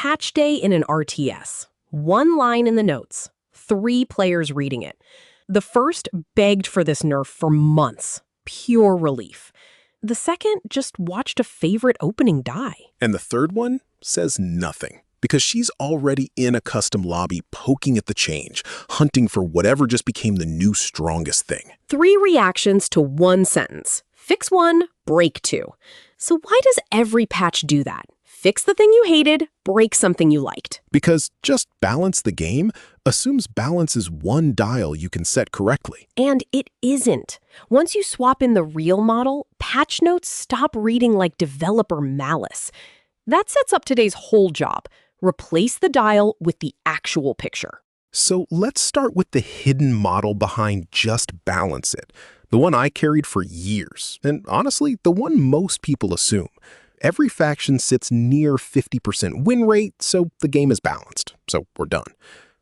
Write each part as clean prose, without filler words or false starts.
Patch day in an RTS. One line in the notes. 3 players reading it. The first begged for this nerf for months. Pure relief. The second just watched a favorite opening die. And the third one says nothing, because she's already in a custom lobby poking at the change, hunting for whatever just became the new strongest thing. 3 reactions to 1 sentence. Fix 1, break 2. So why does every patch do that? Fix the thing you hated, break something you liked. Because just balance the game assumes balance is one dial you can set correctly. And it isn't. Once you swap in the real model, patch notes stop reading like developer malice. That sets up today's whole job. Replace the dial with the actual picture. So let's start with the hidden model behind just balance it. The one I carried for years, and honestly, the one most people assume. Every faction sits near 50% win rate, so the game is balanced. So we're done.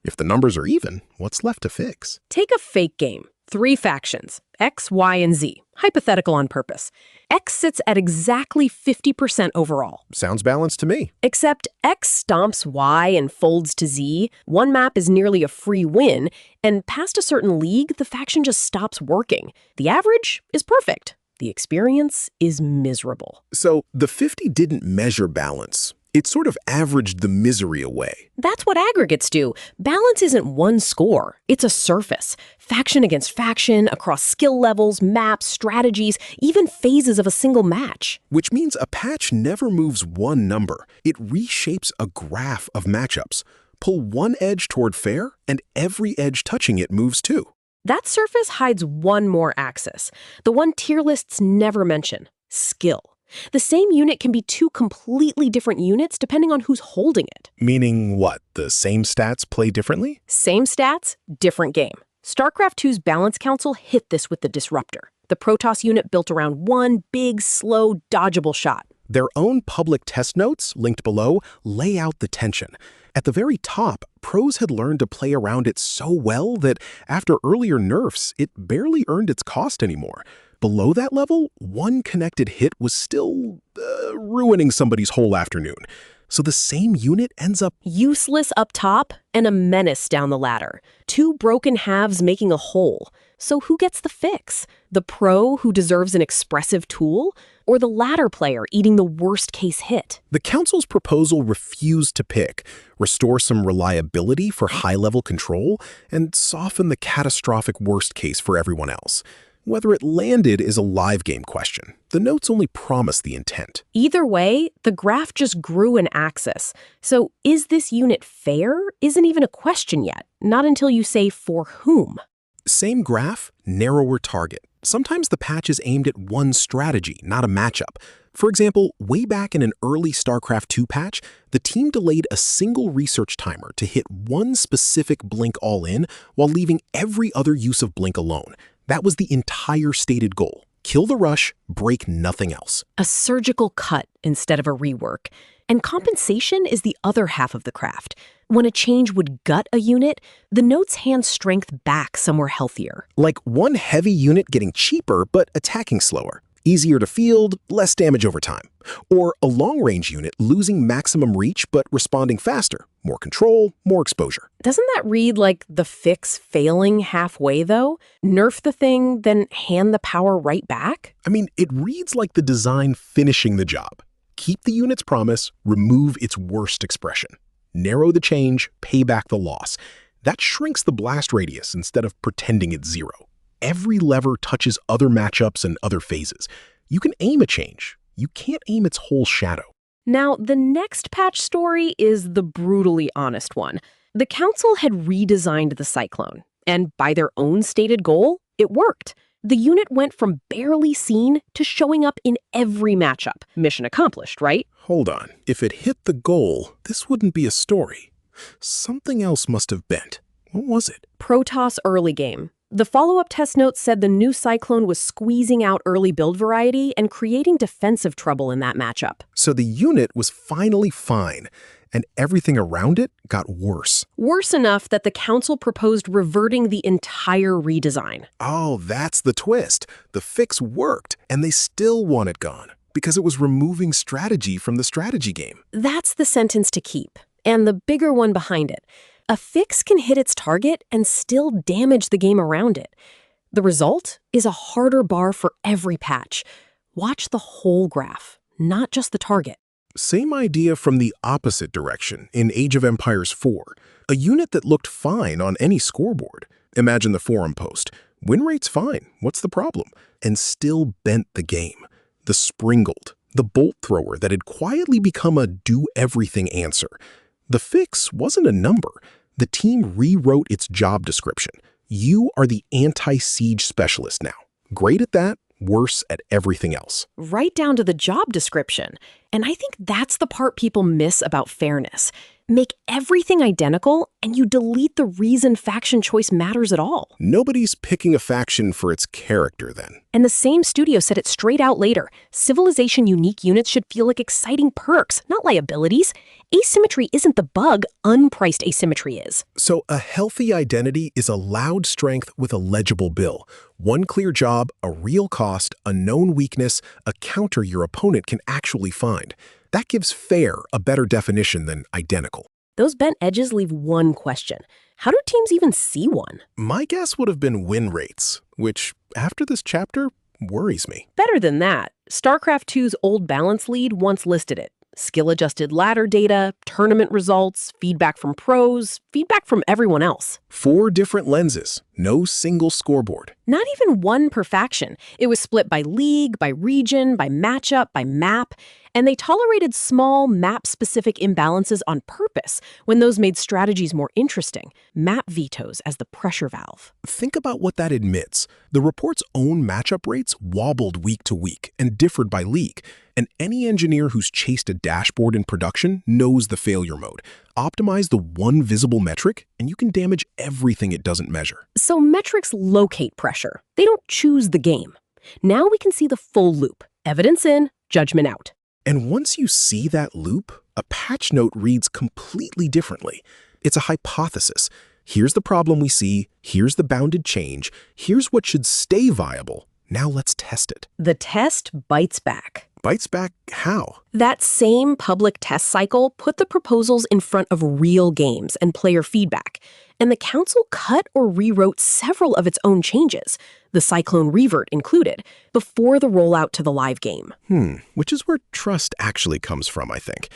If the numbers are even, what's left to fix? Take a fake game. 3 factions, X, Y, and Z. Hypothetical on purpose. X sits at exactly 50% overall. Sounds balanced to me. Except X stomps Y and folds to Z. One map is nearly a free win, and past a certain league, the faction just stops working. The average is perfect. The experience is miserable. So the 50 didn't measure balance. It sort of averaged the misery away. That's what aggregates do. Balance isn't one score. It's a surface. Faction against faction, across skill levels, maps, strategies, even phases of a single match. Which means a patch never moves one number. It reshapes a graph of matchups. Pull one edge toward fair, and every edge touching it moves too. That surface hides one more axis, the one tier lists never mention: skill. The same unit can be 2 completely different units depending on who's holding it. Meaning what? The same stats play differently? Same stats, different game. StarCraft 2's Balance Council hit this with the Disruptor, the Protoss unit built around one big, slow, dodgeable shot. Their own public test notes, linked below, lay out the tension. At the very top, pros had learned to play around it so well that after earlier nerfs, it barely earned its cost anymore. Below that level, one connected hit was still ruining somebody's whole afternoon. So the same unit ends up useless up top and a menace down the ladder. 2 broken halves making a whole. So who gets the fix? The pro who deserves an expressive tool? Or the ladder player eating the worst-case hit? The council's proposal refused to pick, restore some reliability for high-level control, and soften the catastrophic worst case for everyone else. Whether it landed is a live game question. The notes only promise the intent. Either way, the graph just grew an axis. So is this unit fair? Isn't even a question yet. Not until you say for whom. Same graph, narrower target. Sometimes the patch is aimed at one strategy, not a matchup. For example, way back in an early StarCraft 2 patch, the team delayed a single research timer to hit one specific blink all-in while leaving every other use of blink alone. That was the entire stated goal. Kill the rush, break nothing else. A surgical cut instead of a rework. And compensation is the other half of the craft. When a change would gut a unit, the notes hand strength back somewhere healthier. Like one heavy unit getting cheaper but attacking slower. Easier to field, less damage over time. Or a long-range unit losing maximum reach but responding faster. More control, more exposure. Doesn't that read like the fix failing halfway, though? Nerf the thing, then hand the power right back? I mean, it reads like the design finishing the job. Keep the unit's promise, remove its worst expression. Narrow the change, pay back the loss. That shrinks the blast radius instead of pretending it's 0. Every lever touches other matchups and other phases. You can aim a change. You can't aim its whole shadow. Now, the next patch story is the brutally honest one. The council had redesigned the Cyclone, and by their own stated goal, it worked. The unit went from barely seen to showing up in every matchup. Mission accomplished, right? Hold on. If it hit the goal, this wouldn't be a story. Something else must have bent. What was it? Protoss early game. The follow-up test notes said the new Cyclone was squeezing out early build variety and creating defensive trouble in that matchup. So the unit was finally fine, and everything around it got worse. Worse enough that the council proposed reverting the entire redesign. Oh, that's the twist. The fix worked, and they still want it gone, because it was removing strategy from the strategy game. That's the sentence to keep. and the bigger one behind it. A fix can hit its target and still damage the game around it. The result is a harder bar for every patch. Watch the whole graph, not just the target. Same idea from the opposite direction in Age of Empires 4, a unit that looked fine on any scoreboard. Imagine the forum post. Win rate's fine, what's the problem? And still bent the game. The Springled, the bolt thrower that had quietly become a do-everything answer. The fix wasn't a number. The team rewrote its job description. You are the anti-siege specialist now. Great at that, worse at everything else. Right down to the job description. And I think that's the part people miss about fairness. Make everything identical, and you delete the reason faction choice matters at all. Nobody's picking a faction for its character, then. And the same studio said it straight out later. Civilization unique units should feel like exciting perks, not liabilities. Asymmetry isn't the bug, unpriced asymmetry is. So a healthy identity is a loud strength with a legible bill. One clear job, a real cost, a known weakness, a counter your opponent can actually find. That gives fair a better definition than identical. Those bent edges leave one question. How do teams even see one? My guess would have been win rates, which, after this chapter, worries me. Better than that. StarCraft 2's old balance lead once listed it. Skill-adjusted ladder data, tournament results, feedback from pros, feedback from everyone else. 4 different lenses, no single scoreboard. Not even one per faction. It was split by league, by region, by matchup, by map, and they tolerated small map-specific imbalances on purpose when those made strategies more interesting. Map vetoes as the pressure valve. Think about what that admits. The report's own matchup rates wobbled week to week and differed by league. And any engineer who's chased a dashboard in production knows the failure mode. Optimize the one visible metric, and you can damage everything it doesn't measure. So metrics locate pressure. They don't choose the game. Now we can see the full loop. Evidence in, judgment out. And once you see that loop, a patch note reads completely differently. It's a hypothesis. Here's the problem we see, here's the bounded change, here's what should stay viable. Now let's test it. The test bites back. Bites back how? That same public test cycle put the proposals in front of real games and player feedback, and the council cut or rewrote several of its own changes, the Cyclone revert included, before the rollout to the live game. Which is where trust actually comes from, I think.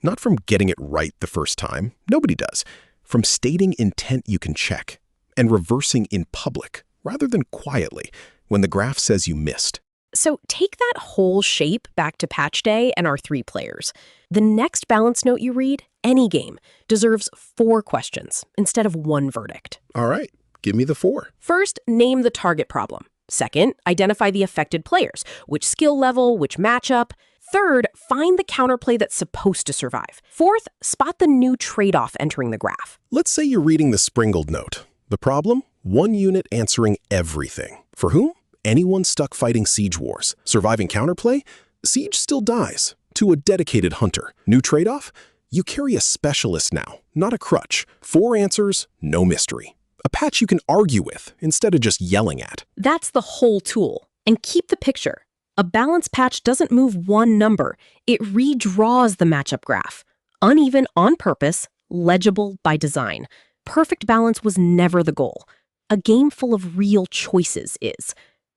Not from getting it right the first time. Nobody does. From stating intent you can check, and reversing in public, rather than quietly, when the graph says you missed. So take that whole shape back to patch day and our 3 players. The next balance note you read, any game, deserves 4 questions instead of 1 verdict. All right, give me the 4. First, name the target problem. Second, identify the affected players, which skill level, which matchup. Third, find the counterplay that's supposed to survive. Fourth, spot the new trade-off entering the graph. Let's say you're reading the Springled note. The problem? One unit answering everything. For whom? Anyone stuck fighting siege wars. Surviving counterplay? Siege still dies. To a dedicated hunter. New trade-off? You carry a specialist now, not a crutch. 4 answers, no mystery. A patch you can argue with instead of just yelling at. That's the whole tool. And keep the picture. A balance patch doesn't move one number. It redraws the matchup graph. Uneven on purpose, legible by design. Perfect balance was never the goal. A game full of real choices is.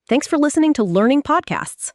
Thanks for listening to Learning Podcasts.